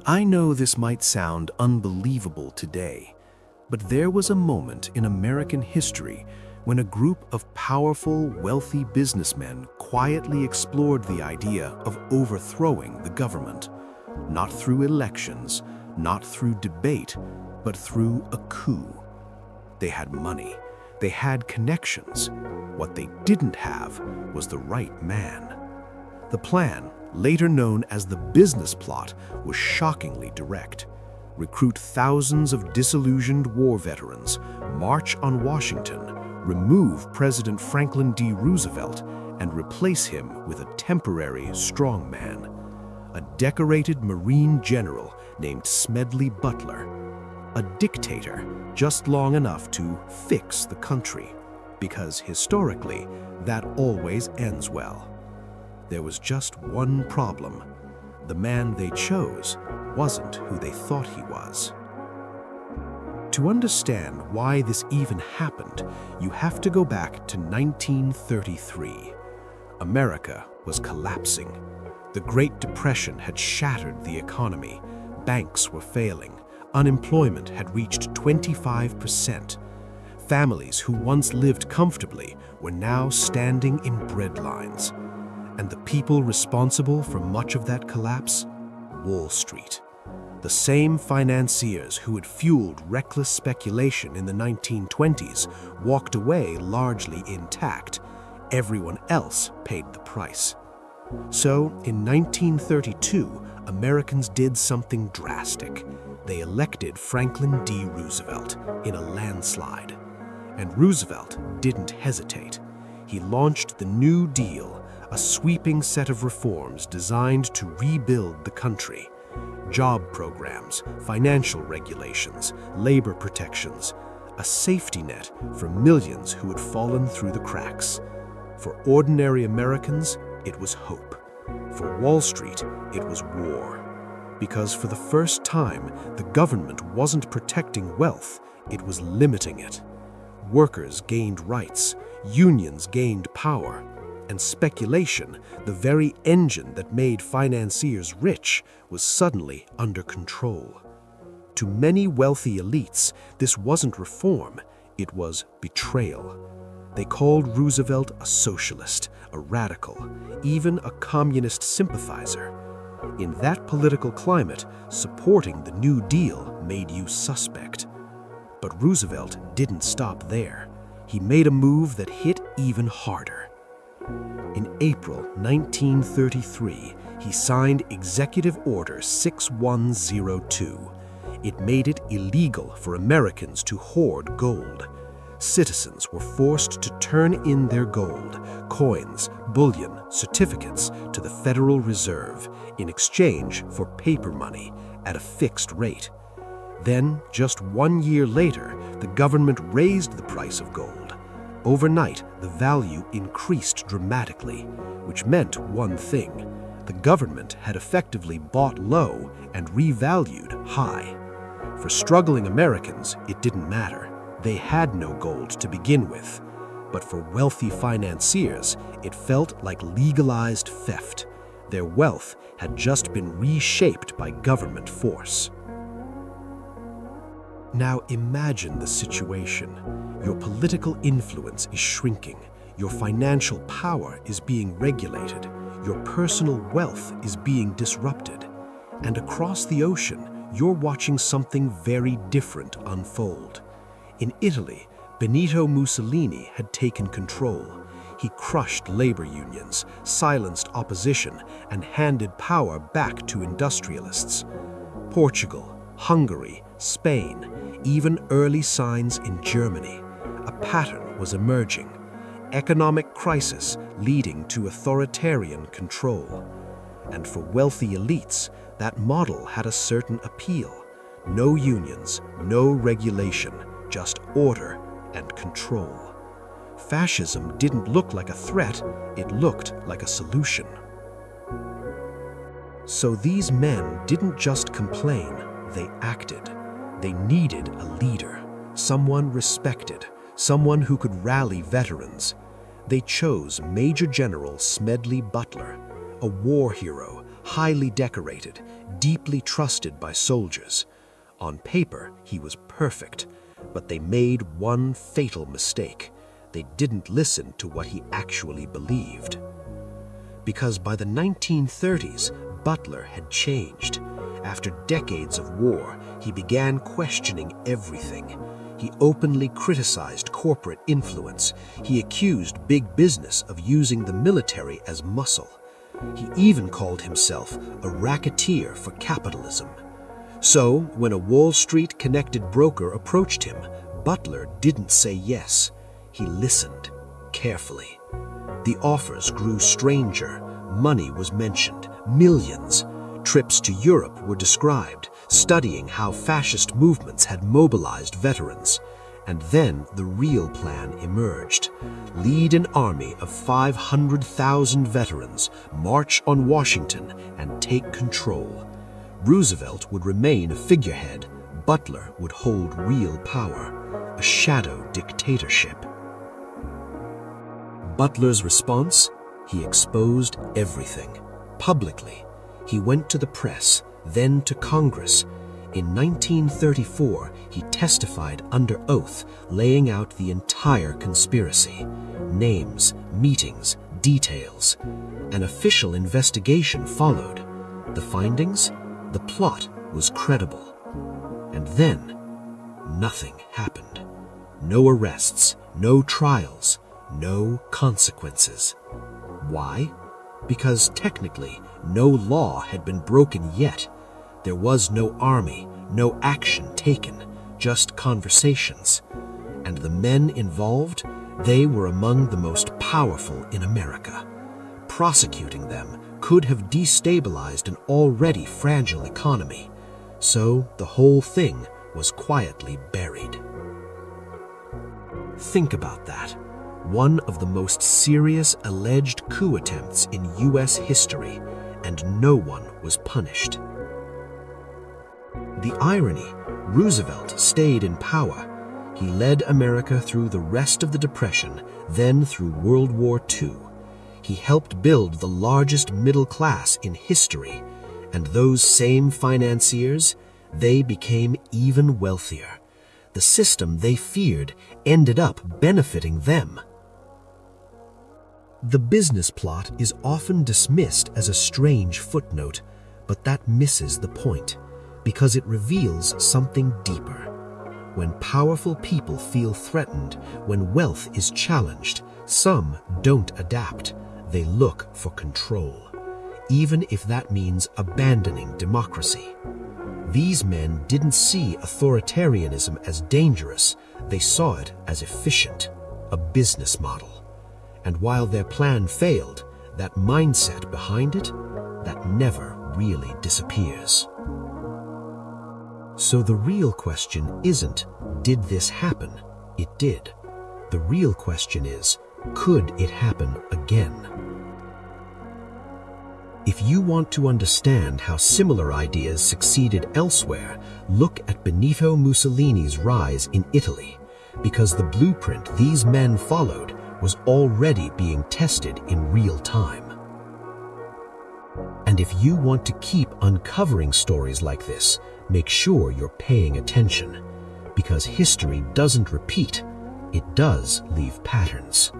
I know this might sound unbelievable today, but there was a moment in American history when a group of powerful, wealthy businessmen quietly explored the idea of overthrowing the government, not through elections, not through debate, but through a coup. They had money, they had connections. What they didn't have was the right man. The plan, later known as the business plot, was shockingly direct. Recruit thousands of disillusioned war veterans, march on Washington, remove President Franklin D. Roosevelt, and replace him with a temporary strongman, a decorated Marine general named Smedley Butler, a dictator just long enough to fix the country, because historically, that always ends well. There was just one problem. The man they chose wasn't who they thought he was. To understand why this even happened, you have to go back to 1933. America was collapsing. The Great Depression had shattered the economy. Banks were failing. Unemployment had reached 25%. Families who once lived comfortably were now standing in breadlines. And the people responsible for much of that collapse? Wall Street. The same financiers who had fueled reckless speculation in the 1920s walked away largely intact. Everyone else paid the price. So, in 1932, Americans did something drastic. They elected Franklin D. Roosevelt in a landslide. And Roosevelt didn't hesitate. He launched the New Deal, a sweeping set of reforms designed to rebuild the country. Job programs, financial regulations, labor protections, a safety net for millions who had fallen through the cracks. For ordinary Americans, it was hope. For Wall Street, it was war. Because for the first time, the government wasn't protecting wealth, it was limiting it. Workers gained rights, unions gained power, and speculation, the very engine that made financiers rich, was suddenly under control. To many wealthy elites, this wasn't reform, it was betrayal. They called Roosevelt a socialist, a radical, even a communist sympathizer. In that political climate, supporting the New Deal made you suspect. But Roosevelt didn't stop there. He made a move that hit even harder. In April 1933, he signed Executive Order 6102. It made it illegal for Americans to hoard gold. Citizens were forced to turn in their gold, coins, bullion, certificates to the Federal Reserve in exchange for paper money at a fixed rate. Then, just 1 year later, the government raised the price of gold. Overnight, the value increased dramatically, which meant one thing: the government had effectively bought low and revalued high. For struggling Americans, it didn't matter. They had no gold to begin with. But for wealthy financiers, it felt like legalized theft. Their wealth had just been reshaped by government force. Now imagine the situation. Your political influence is shrinking. Your financial power is being regulated. Your personal wealth is being disrupted. And across the ocean, you're watching something very different unfold. In Italy, Benito Mussolini had taken control. He crushed labor unions, silenced opposition, and handed power back to industrialists. Portugal, Hungary, Spain, even early signs in Germany. A pattern was emerging. Economic crisis leading to authoritarian control. And for wealthy elites, that model had a certain appeal. No unions, no regulation, just order and control. Fascism didn't look like a threat, it looked like a solution. So these men didn't just complain, they acted. They needed a leader, someone respected, someone who could rally veterans. They chose Major General Smedley Butler, a war hero, highly decorated, deeply trusted by soldiers. On paper, he was perfect, but they made one fatal mistake. They didn't listen to what he actually believed. Because by the 1930s, Butler had changed. After decades of war, he began questioning everything. He openly criticized corporate influence. He accused big business of using the military as muscle. He even called himself a racketeer for capitalism. So, when a Wall Street-connected broker approached him, Butler didn't say yes. He listened carefully. The offers grew stranger. Money was mentioned, millions. Trips to Europe were described, studying how fascist movements had mobilized veterans. And then the real plan emerged. Lead an army of 500,000 veterans, march on Washington, and take control. Roosevelt would remain a figurehead. Butler would hold real power, a shadow dictatorship. Butler's response? He exposed everything. Publicly, he went to the press, then to Congress. In 1934, he testified under oath, laying out the entire conspiracy. Names, meetings, details. An official investigation followed. The findings? The plot was credible. And then, nothing happened. No arrests, no trials, no consequences. Why? Because technically, no law had been broken yet. There was no army, no action taken, just conversations. And the men involved, they were among the most powerful in America. Prosecuting them could have destabilized an already fragile economy. So the whole thing was quietly buried. Think about that. One of the most serious alleged coup attempts in U.S. history, and no one was punished. The irony, Roosevelt stayed in power. He led America through the rest of the Depression, then through World War II. He helped build the largest middle class in history, and those same financiers, they became even wealthier. The system they feared ended up benefiting them. The business plot is often dismissed as a strange footnote, but that misses the point, because it reveals something deeper. When powerful people feel threatened, when wealth is challenged, some don't adapt. They look for control, even if that means abandoning democracy. These men didn't see authoritarianism as dangerous. They saw it as efficient, a business model. And while their plan failed, that mindset behind it, that never really disappears. So the real question isn't, did this happen? It did. The real question is, could it happen again? If you want to understand how similar ideas succeeded elsewhere, look at Benito Mussolini's rise in Italy, because the blueprint these men followed was already being tested in real time. And if you want to keep uncovering stories like this, make sure you're paying attention, because history doesn't repeat, it does leave patterns.